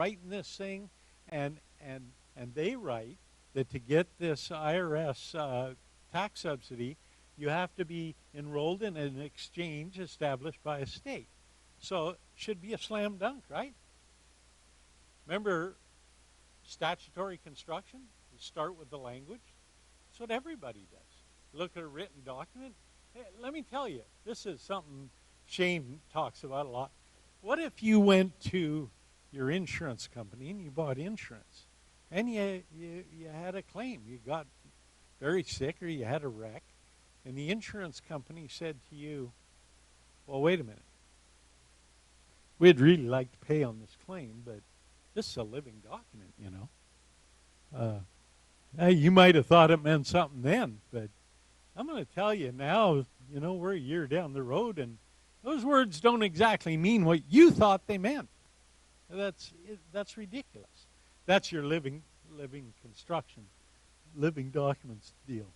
writing this thing, and and and they write that to get this IRS tax subsidy, you have to be enrolled in an exchange established by a state. So it should be a slam dunk, right? Remember statutory construction? You start with the language. That's what everybody does. Look at a written document. Hey, let me tell you, this is something Shane talks about a lot. What if you went to your insurance company and you bought insurance and you had a claim? You got very sick or you had a wreck, and the insurance company said to you, well, wait a minute. We'd really like to pay on this claim, but this is a living document, you know. You might have thought it meant something then, but I'm going to tell you now, you know, we're a year down the road, and those words don't exactly mean what you thought they meant. That's ridiculous. That's your living construction, living documents deal.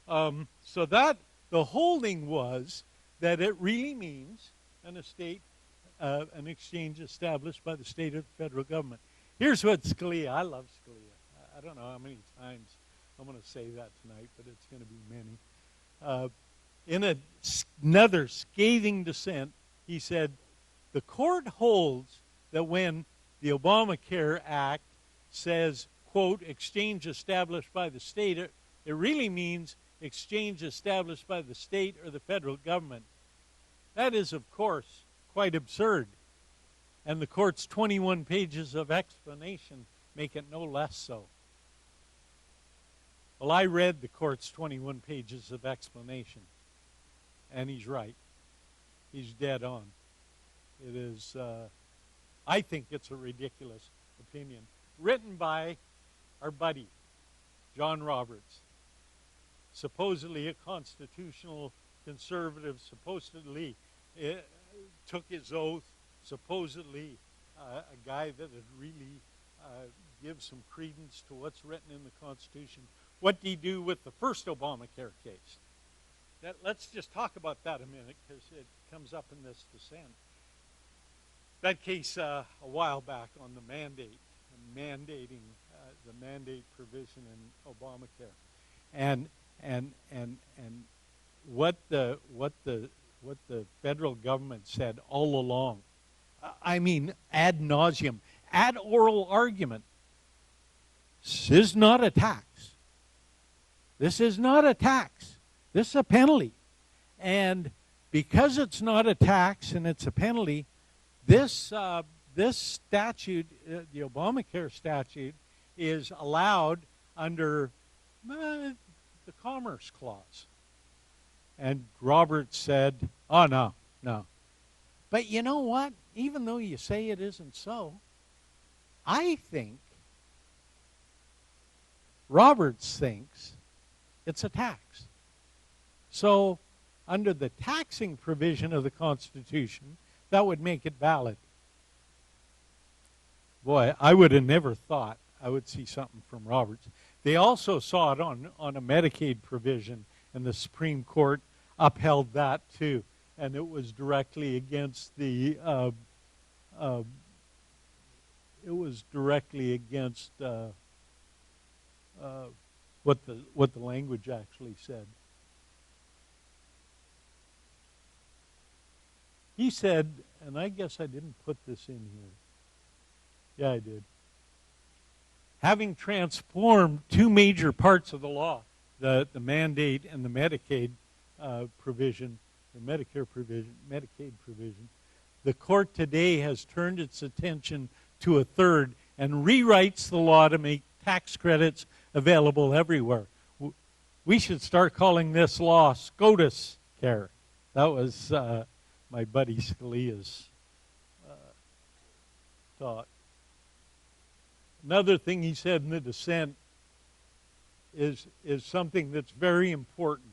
So that the holding was that it really means an exchange established by the state or the federal government. Here's what Scalia, I love Scalia. I don't know how many times I'm going to say that tonight, but it's going to be many. In another scathing dissent, he said, the court holds that when the Obamacare Act says, quote, exchange established by the state, it really means exchange established by the state or the federal government. That is, of course, quite absurd. And the court's 21 pages of explanation make it no less so. Well, I read the court's 21 pages of explanation, and he's right. He's dead on. It is, I think it's a ridiculous opinion. Written by our buddy, John Roberts, supposedly a constitutional conservative, supposedly took his oath, supposedly a guy that would really give some credence to what's written in the Constitution. What did he do with the first Obamacare case? Let's just talk about that a minute, because it comes up in this dissent. That case a while back on the mandate, mandating the mandate provision in Obamacare, and what the federal government said all along. I mean, ad nauseum, ad oral argument. This is not a tax. This is not a tax. This is a penalty. And because it's not a tax and it's a penalty, this statute, the Obamacare statute, is allowed under the Commerce Clause. And Roberts said, oh, no. But you know what? Even though you say it isn't so, I think Roberts thinks it's a tax. So under the taxing provision of the Constitution, that would make it valid. Boy, I would have never thought I would see something from Roberts. They also saw it on a Medicaid provision, and the Supreme Court upheld that too. And it was directly against the what the language actually said. He said, and I guess I didn't put this in here. Yeah, I did. Having transformed two major parts of the law, the mandate and the Medicaid provision, the Medicare provision, Medicaid provision, the court today has turned its attention to a third and rewrites the law to make tax credits available everywhere. We should start calling this law SCOTUS care. That was my buddy Scalia's thought. Another thing he said in the dissent is something that's very important.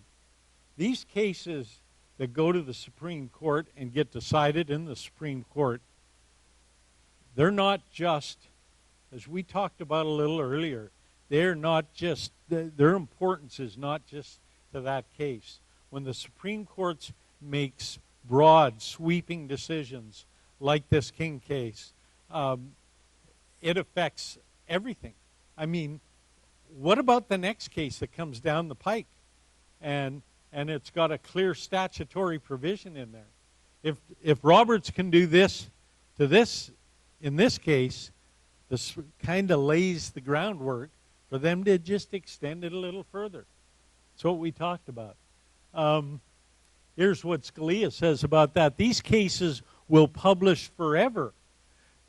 These cases that go to the Supreme Court and get decided in the Supreme Court, they're not just, as we talked about a little earlier, they're not just, their importance is not just to that case. When the Supreme Court makes broad, sweeping decisions like this King case, it affects everything. I mean, what about the next case that comes down the pike? And it's got a clear statutory provision in there. If Roberts can do this to this, in this case, this kind of lays the groundwork for them to just extend it a little further. That's what we talked about. Here's what Scalia says about that. These cases will publish forever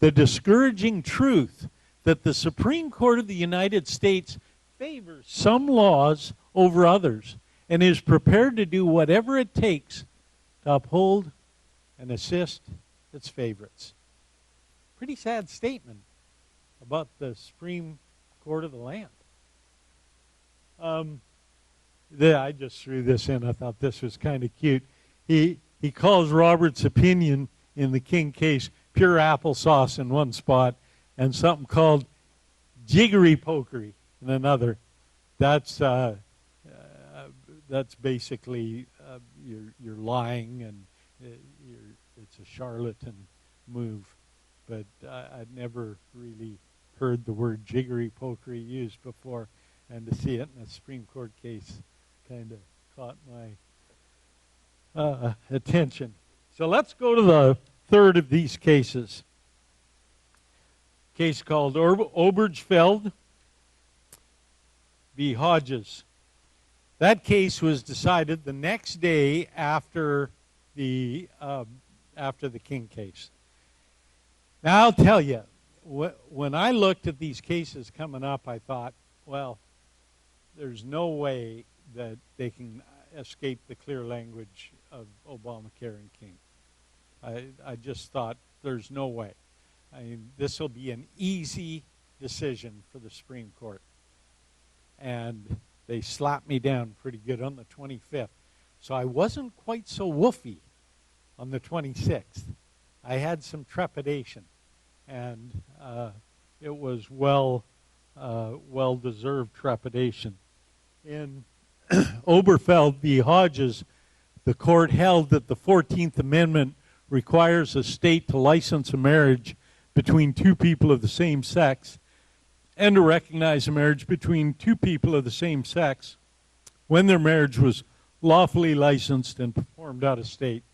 the discouraging truth that the Supreme Court of the United States favors some laws over others and is prepared to do whatever it takes to uphold and assist its favorites. Pretty sad statement about the Supreme Court of the land. I just threw this in. I thought this was kind of cute. He calls Roberts' opinion in the King case pure applesauce in one spot and something called jiggery pokery in another. That's basically you're lying and it's a charlatan move. But I'd never really heard the word jiggery pokery used before, and to see it in a Supreme Court case kind of caught my attention. So let's go to the third of these cases. Case called Obergefell v. Hodges. That case was decided the next day after the King case. Now I'll tell you, when I looked at these cases coming up, I thought, well, there's no way that they can escape the clear language of Obamacare and King. I just thought there's no way. I mean, this will be an easy decision for the Supreme Court. And they slapped me down pretty good on the 25th. So I wasn't quite so woofy on the 26th. I had some trepidation. And it was well-deserved trepidation. In Obergefell v. Hodges, the court held that the 14th Amendment requires a state to license a marriage between two people of the same sex and to recognize a marriage between two people of the same sex when their marriage was lawfully licensed and performed out of state.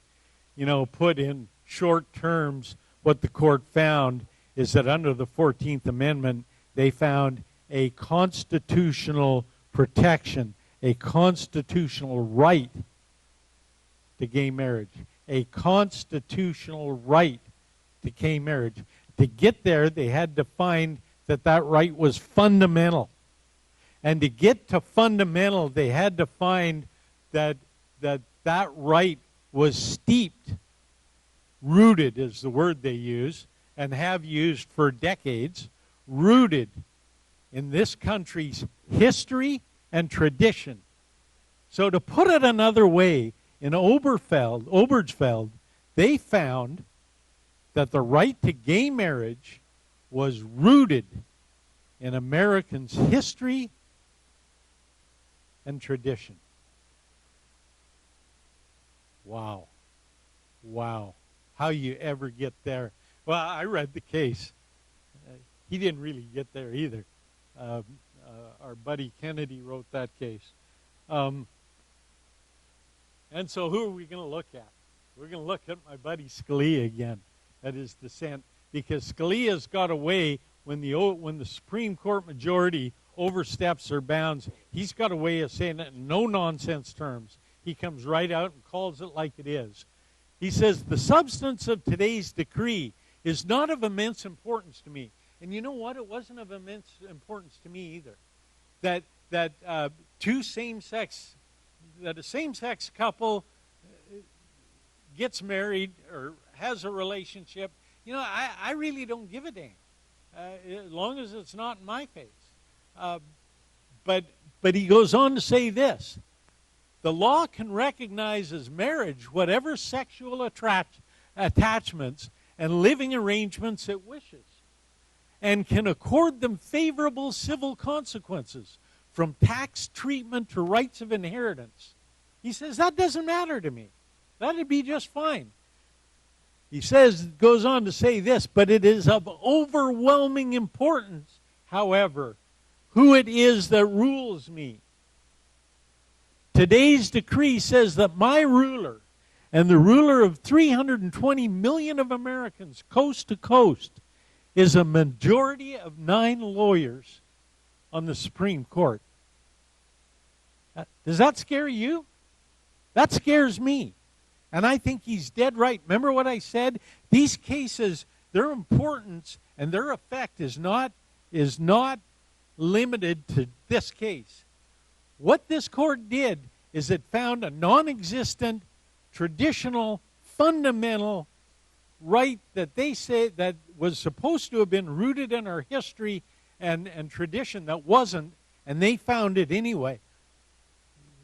You know, put in short terms, what the court found is that under the 14th Amendment, they found a constitutional protection, a constitutional right to gay marriage, a constitutional right to gay marriage. To get there, they had to find that that right was fundamental. And to get to fundamental, they had to find that right was steeped, rooted is the word they use, and have used for decades, rooted in this country's history and tradition. So to put it another way, in Obergefell, they found that the right to gay marriage was rooted in Americans' history and tradition. Wow. Wow. How you ever get there? Well, I read the case. He didn't really get there either. Our buddy Kennedy wrote that case. And so who are we going to look at? We're going to look at my buddy Scalia again, at his dissent, because Scalia's got away when the Supreme Court majority oversteps their bounds. He's got a way of saying it in no-nonsense terms. He comes right out and calls it like it is. He says, the substance of today's decree is not of immense importance to me. And you know what? It wasn't of immense importance to me either. That a same-sex couple gets married or has a relationship, you know, I really don't give a damn, as long as it's not in my face. But he goes on to say this: the law can recognize as marriage whatever sexual attachments and living arrangements it wishes, and can accord them favorable civil consequences, from tax treatment to rights of inheritance. He says, that doesn't matter to me. That'd be just fine. He goes on to say this, but it is of overwhelming importance, however, who it is that rules me. Today's decree says that my ruler and the ruler of 320 million of Americans, coast to coast, is a majority of 9 lawyers on the Supreme Court. Does that scare you? That scares me. And I think he's dead right. Remember what I said? These cases, their importance and their effect is not limited to this case. What this court did is it found a non-existent, traditional, fundamental right that they say that was supposed to have been rooted in our history and tradition that wasn't, and they found it anyway.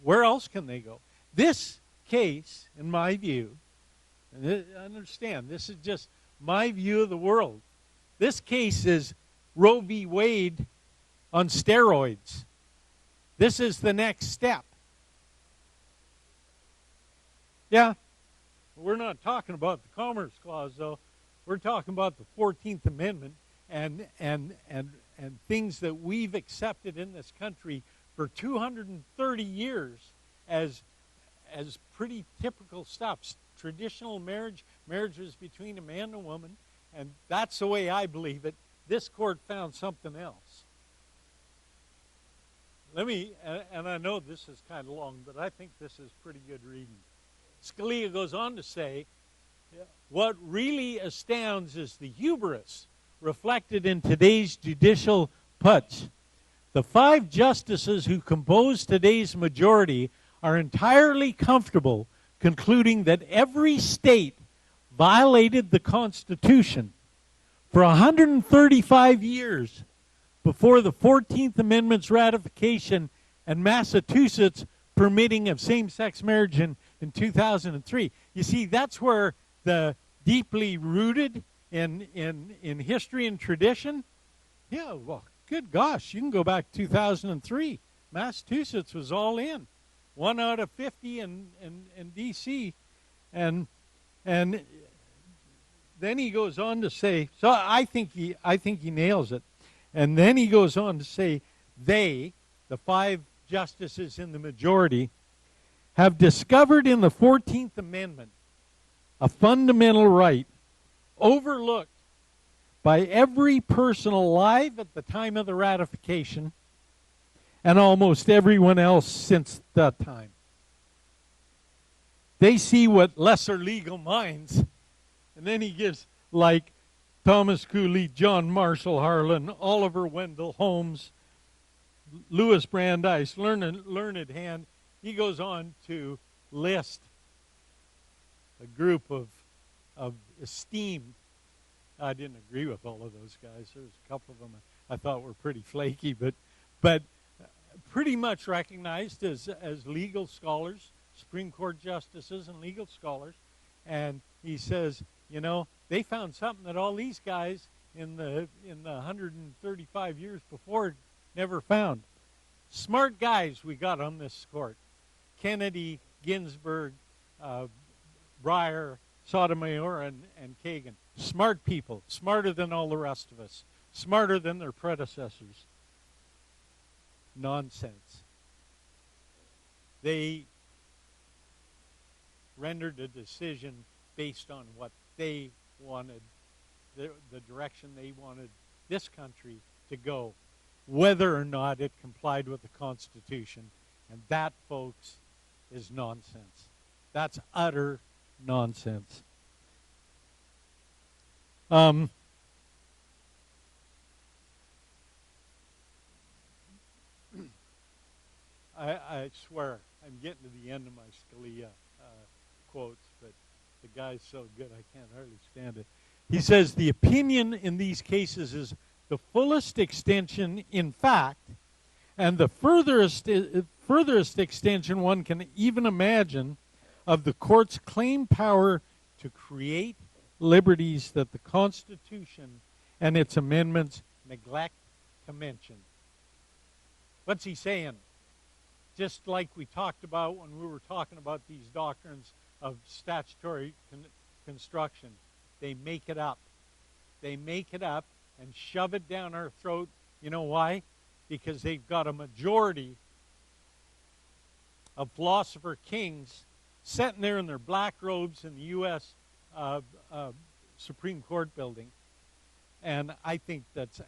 Where else can they go? This case, in my view, and understand, this is just my view of the world. This case is Roe v. Wade on steroids. This is the next step. Yeah, we're not talking about the Commerce Clause, though. We're talking about the 14th Amendment and things that we've accepted in this country for 230 years as pretty typical stuff. Traditional marriages between a man and a woman, and that's the way I believe it. This court found something else. And I know this is kind of long, but I think this is pretty good reading. Scalia goes on to say, what really astounds is the hubris reflected in today's judicial putsch. The 5 justices who compose today's majority are entirely comfortable concluding that every state violated the Constitution for 135 years before the 14th Amendment's ratification and Massachusetts permitting of same-sex marriage in 2003. You see, that's where the deeply rooted in history and tradition, yeah, well, good gosh, you can go back to 2003. Massachusetts was all in. 1 out of 50 in D.C. And then he goes on to say, so I think he nails it. And then he goes on to say, they, the 5 justices in the majority, have discovered in the 14th Amendment a fundamental right overlooked by every person alive at the time of the ratification and almost everyone else since that time. They see what lesser legal minds, and then he gives like Thomas Cooley, John Marshall Harlan, Oliver Wendell Holmes, Louis Brandeis, learned hand. He goes on to list a group of esteemed. I didn't agree with all of those guys. There's a couple of them I thought were pretty flaky, but pretty much recognized as legal scholars, Supreme Court justices and legal scholars. And he says, you know, they found something that all these guys in the 135 years before never found. Smart guys we got on this court. Kennedy, Ginsburg, Breyer, Sotomayor, and Kagan. Smart people, smarter than all the rest of us, smarter than their predecessors. Nonsense. They rendered a decision based on what they wanted, the direction they wanted this country to go, whether or not it complied with the Constitution. And that, folks, is nonsense. That's utter nonsense. I swear, I'm getting to the end of my Scalia quotes, but the guy's so good I can't hardly stand it. He says, the opinion in these cases is the fullest extension in fact, and the furthest extension one can even imagine of the court's claimed power to create liberties that the Constitution and its amendments neglect to mention. What's he saying? Just like we talked about when we were talking about these doctrines of statutory construction. They make it up. They make it up and shove it down our throat. You know why? Because they've got a majority of philosopher kings sitting there in their black robes in the U.S. Supreme Court building. And I think that's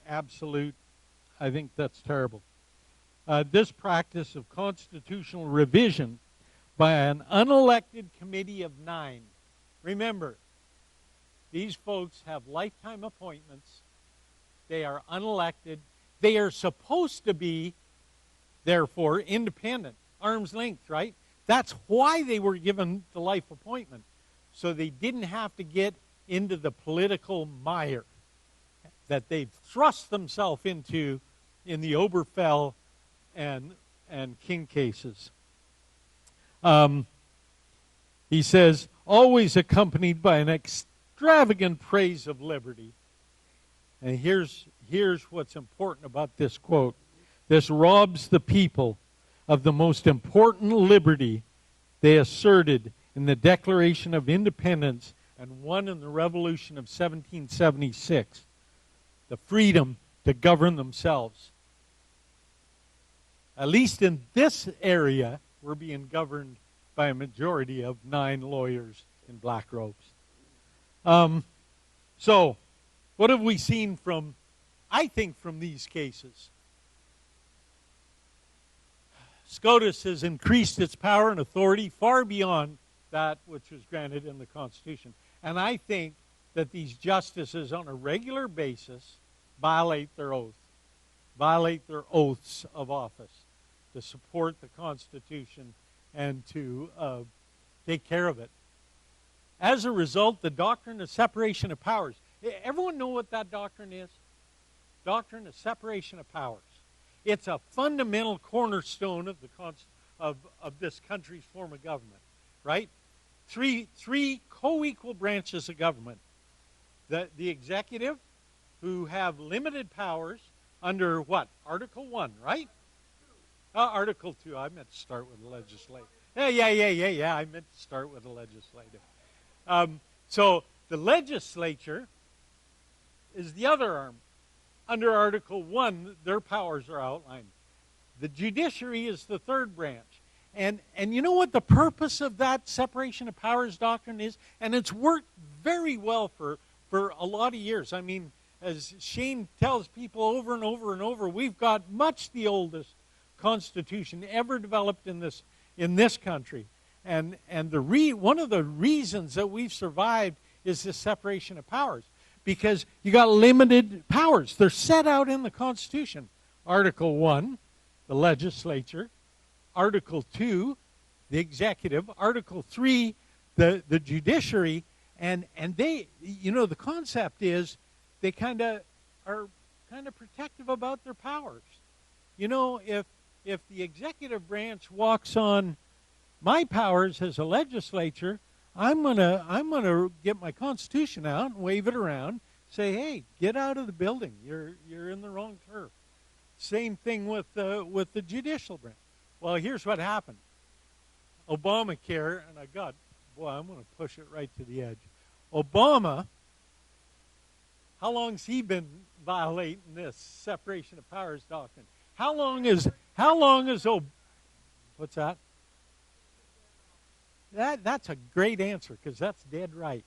I think that's terrible. This practice of constitutional revision by an unelected committee of 9. Remember, these folks have lifetime appointments. They are unelected. They are supposed to be, therefore, independent, arm's length, right? That's why they were given the life appointment, so they didn't have to get into the political mire that they've thrust themselves into in the Oberfell and King cases. He says, always accompanied by an extravagant praise of liberty. And here's what's important about this quote. This robs the people of the most important liberty they asserted in the Declaration of Independence and won in the Revolution of 1776, the freedom to govern themselves. At least in this area, we're being governed by a majority of 9 lawyers in black robes. So, what have we seen from, I think, from these cases? SCOTUS has increased its power and authority far beyond that which was granted in the Constitution. And I think that these justices on a regular basis violate their oath, violate their oaths of office to support the Constitution and to take care of it. As a result, the doctrine of separation of powers. Everyone know what that doctrine is? Doctrine of separation of powers. It's a fundamental cornerstone of of this country's form of government, right? Three co-equal branches of government. The executive, who have limited powers under what? Article 1, right? Article 2. I meant to start with the legislative. Yeah. I meant to start with the legislative. So the legislature is the other arm. Under Article 1, their powers are outlined. The judiciary is the third branch. And you know what the purpose of that separation of powers doctrine is? And it's worked very well for a lot of years. I mean, as Shane tells people over and over and over, we've got much the oldest Constitution ever developed in this country. And one of the reasons that we've survived is the separation of powers. Because you got limited powers. They're set out in the Constitution. Article 1, the legislature. Article 2, the executive. Article 3, the judiciary. And they, the concept is they are kind of protective about their powers. If the executive branch walks on my powers as a legislature, I'm gonna get my Constitution out and wave it around, say, hey, get out of the building. You're in the wrong turf. Same thing with the judicial branch. Well, here's what happened. Obamacare, and I'm going to push it right to the edge. Obama, how long's he been violating this separation of powers doctrine? How long is what's that? That's a great answer, because that's dead right.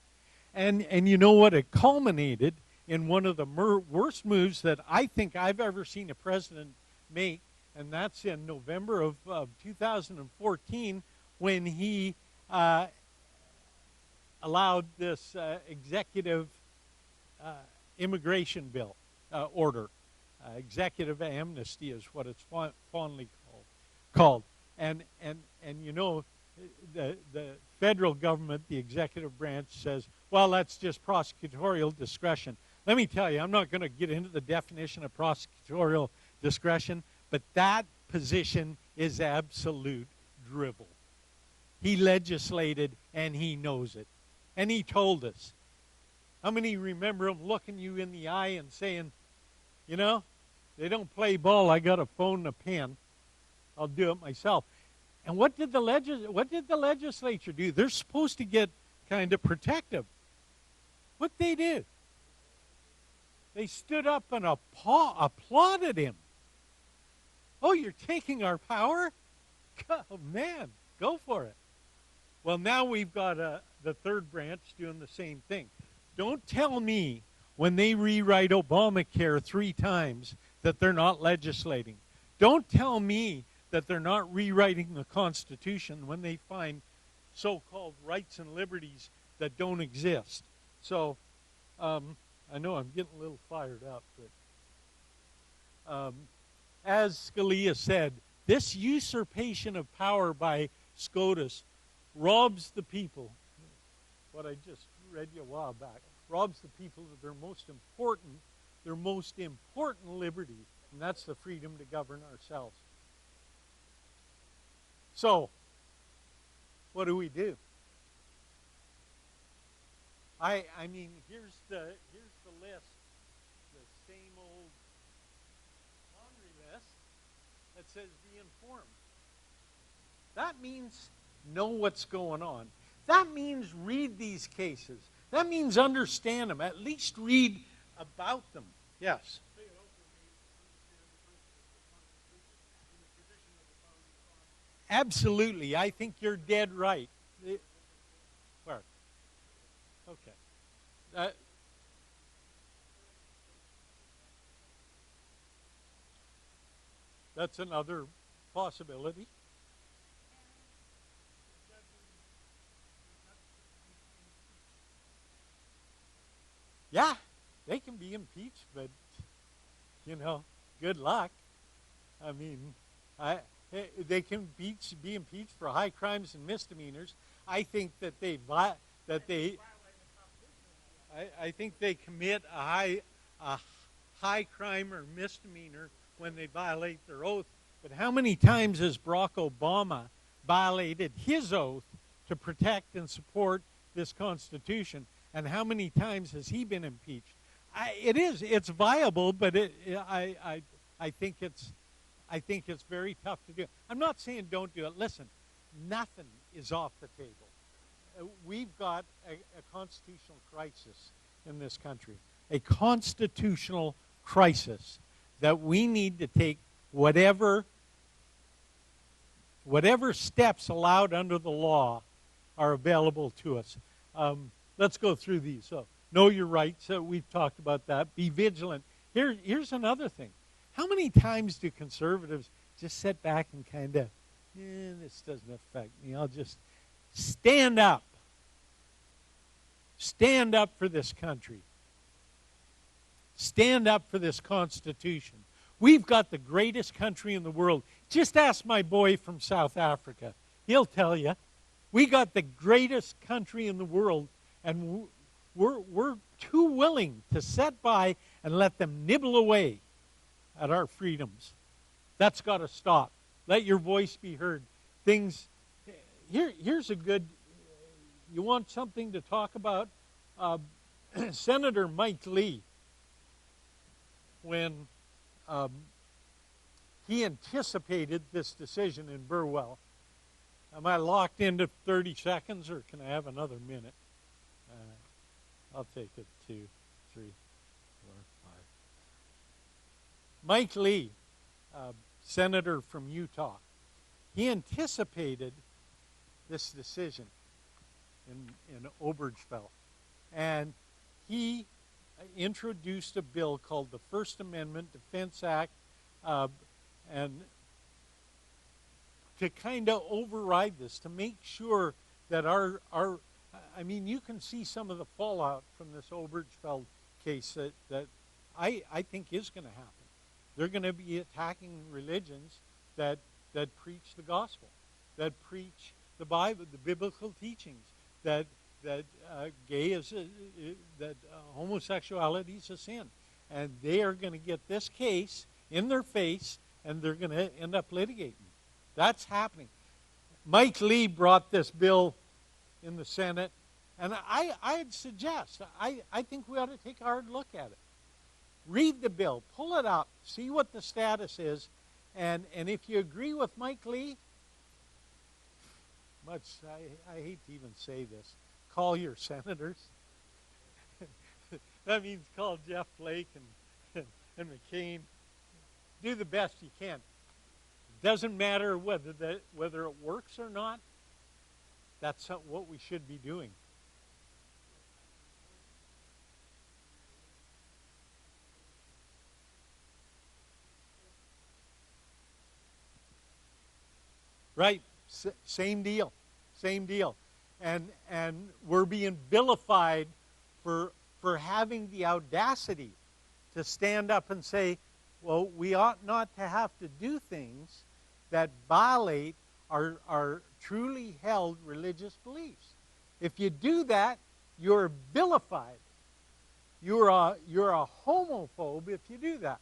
And you know what? It culminated in one of the worst moves that I think I've ever seen a president make, and that's in November of 2014 when he allowed this executive immigration bill order. Executive amnesty is what it's fondly called. And the federal government, the executive branch, says, well, that's just prosecutorial discretion. Let me tell you, I'm not going to get into the definition of prosecutorial discretion, but that position is absolute drivel. He legislated, and he knows it. And he told us. How many remember him looking you in the eye and saying, they don't play ball, I got a phone and a pen. I'll do it myself. And what did the legislature do? They're supposed to get kind of protective. What they did? They stood up and applauded him. Oh, you're taking our power? Oh, man, go for it. Well, now we've got the third branch doing the same thing. Don't tell me when they rewrite Obamacare 3 times that they're not legislating. Don't tell me that they're not rewriting the Constitution when they find so-called rights and liberties that don't exist. So, I know I'm getting a little fired up, but as Scalia said, this usurpation of power by SCOTUS robs the people, what I just read you a while back, robs the people of their most important liberty, and that's the freedom to govern ourselves. So, what do we do? I mean, here's the list, the same old laundry list that says be informed. That means know what's going on. That means read these cases. That means understand them. At least read about them. Yes. Absolutely. I think you're dead right. Where? Okay. That's another possibility. Yeah, they can be impeached, but, good luck. I mean, they can be impeached for high crimes and misdemeanors. I think that I think they commit a high crime or misdemeanor when they violate their oath. But how many times has Barack Obama violated his oath to protect and support this Constitution? And how many times has he been impeached? It's viable, but I think it's very tough to do. I'm not saying don't do it. Listen, nothing is off the table. We've got a constitutional crisis in this country, a constitutional crisis that we need to take whatever steps allowed under the law are available to us. Let's go through these. So, know your rights. We've talked about that. Be vigilant. Here's another thing. How many times do conservatives just sit back and kind of, this doesn't affect me. I'll just stand up. Stand up for this country. Stand up for this Constitution. We've got the greatest country in the world. Just ask my boy from South Africa. He'll tell you. We got the greatest country in the world, and we're too willing to sit by and let them nibble away at our freedoms. That's got to stop. Let your voice be heard. Here's a good, you want something to talk about? Senator Mike Lee, when he anticipated this decision in Burwell. Am I locked into 30 seconds, or can I have another minute? I'll take it. 2, 3, 4, 5. Mike Lee, senator from Utah, he anticipated this decision in Obergefell. And he introduced a bill called the First Amendment Defense Act, and to kind of override this, to make sure that I mean, you can see some of the fallout from this Obergefell case that I think is going to happen. They're going to be attacking religions that preach the gospel, that preach the Bible, the biblical teachings, that homosexuality is a sin, and they are going to get this case in their face, and they're going to end up litigating. That's happening. Mike Lee brought this bill in the Senate, and I'd suggest, I think we ought to take a hard look at it. Read the bill, pull it up, see what the status is, and if you agree with Mike Lee, I hate to even say this, call your senators That means call Jeff Flake and McCain. Do the best you can. Doesn't matter whether it works or not. That's what we should be doing. Right. Same deal. Same deal. And we're being vilified for having the audacity to stand up and say, well, we ought not to have to do things that violate our truly held religious beliefs. If you do that, you're vilified. You're a homophobe if you do that.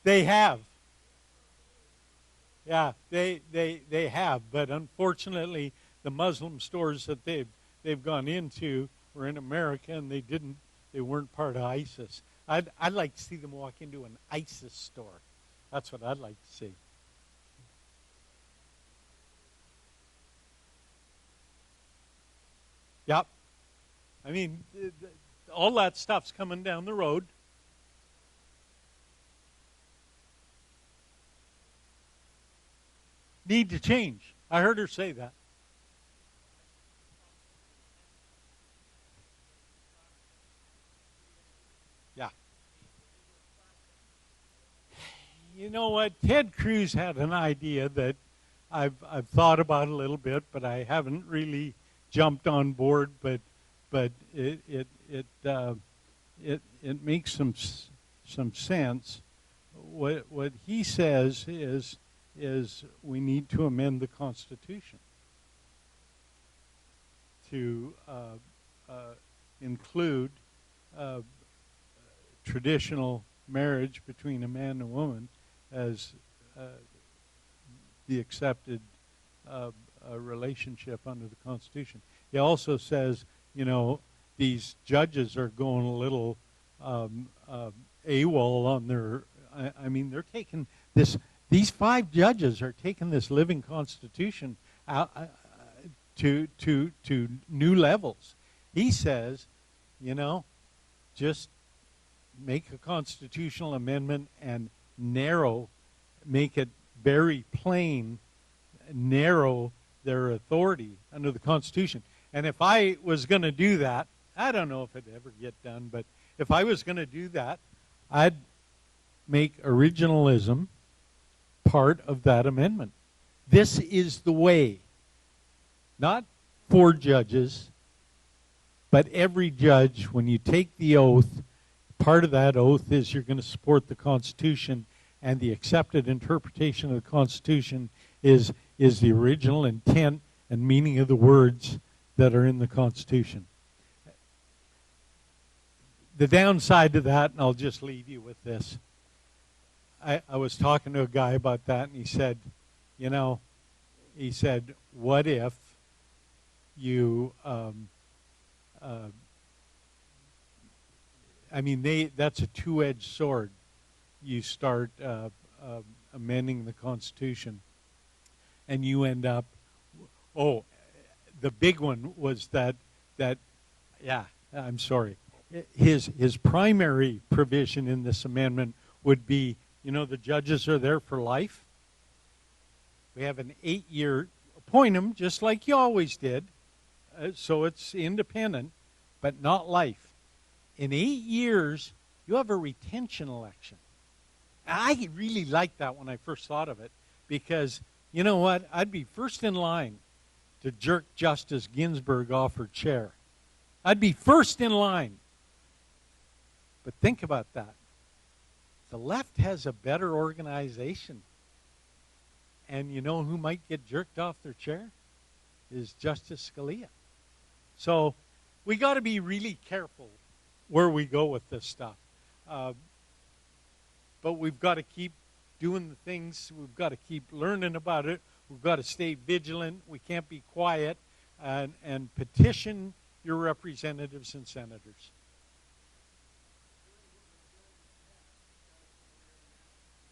They have. Yeah, they have. But unfortunately, the Muslim stores that they've gone into were in America, and they weren't part of ISIS. I'd like to see them walk into an ISIS store. That's what I'd like to see. Yep. I mean, all that stuff's coming down the road. Need to change. I heard her say that. Yeah. You know what? Ted Cruz had an idea that I've thought about a little bit, but I haven't really jumped on board. But it makes some sense. What he says is we need to amend the Constitution to include traditional marriage between a man and a woman as the accepted relationship under the Constitution. He also says, these judges are going a little AWOL on their. I mean, they're taking this. These 5 judges are taking this living Constitution out, to new levels. He says, just make a constitutional amendment and make it very plain, narrow their authority under the Constitution. And if I was going to do that, I don't know if it'd ever get done, but if I was going to do that, I'd make originalism part of that amendment. This is the way. Not 4 judges, but every judge, when you take the oath, part of that oath is you're going to support the Constitution, and the accepted interpretation of the Constitution is the original intent and meaning of the words that are in the Constitution. The downside to that, and I'll just leave you with this, I was talking to a guy about that, and he said, what if you, that's a two-edged sword. You start amending the Constitution, and you end up, the big one was I'm sorry. His primary provision in this amendment would be, the judges are there for life. We have an 8-year, appoint them just like you always did, so it's independent, but not life. In 8 years, you have a retention election. I really liked that when I first thought of it, because, you know what, I'd be first in line to jerk Justice Ginsburg off her chair. I'd be first in line. But think about that. The left has a better organization. And you know who might get jerked off their chair? Is Justice Scalia. So we got to be really careful where we go with this stuff. But we've got to keep doing the things. We've got to keep learning about it. We've got to stay vigilant. We can't be quiet. And petition your representatives and senators.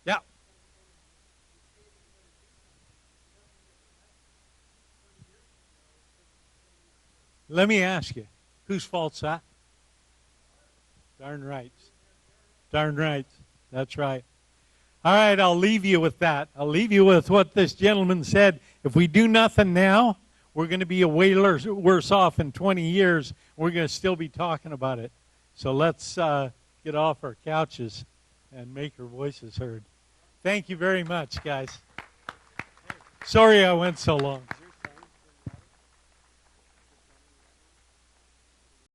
Yeah. Let me ask you, whose fault's that? Darn right. Darn right. That's right. All right, I'll leave you with that. I'll leave you with what this gentleman said. If we do nothing now, we're going to be a way worse off in 20 years. We're going to still be talking about it. So let's get off our couches and make our voices heard. Thank you very much, guys. Sorry I went so long.